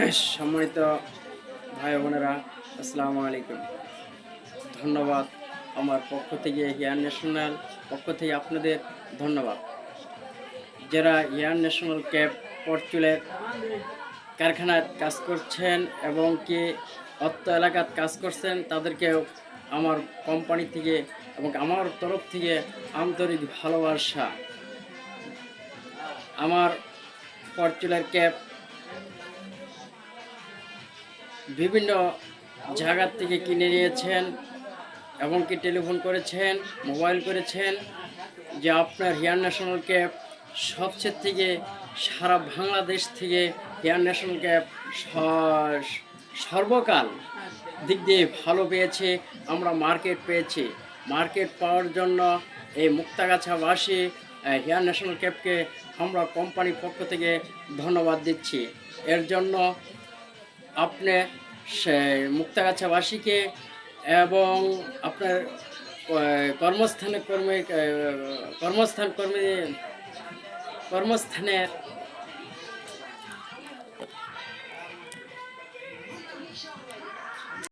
সম্মানিত ভাই বোনেরা, আসসালামু আলাইকুম। ধন্যবাদ আমার পক্ষ থেকে, হেয়ার ন্যাশনাল পক্ষ থেকে আপনাদের ধন্যবাদ। যারা হেয়ার ন্যাশনাল ক্যাপ পরচুলের কারখানায় কাজ করছেন এবং কি অত্র এলাকাত কাজ করছেন, তাদেরকেও আমার কোম্পানি থেকে এবং আমার তরফ থেকে আন্তরিক ভালোবাসা। আমার পরচুলের ক্যাপ বিভিন্ন জায়গার থেকে কিনে নিয়েছেন এবং কি টেলিফোন করেছেন, মোবাইল করেছেন যে আপনার হেয়ার ন্যাশনাল ক্যাপ সবচেয়ে থেকে সারা বাংলাদেশ থেকে হেয়ার ন্যাশনাল ক্যাপ সর্বকাল দিক দিয়ে ভালো পেয়েছে। আমরা মার্কেট পেয়েছি। মার্কেট পাওয়ার জন্য এই মুক্তাগাছাবাসী হেয়ার ন্যাশনাল ক্যাপকে আমরা কোম্পানির পক্ষ থেকে ধন্যবাদ দিচ্ছি। এর জন্য আপনি মুক্তাগাছাবাসীকে এবং আপনার কর্মস্থানের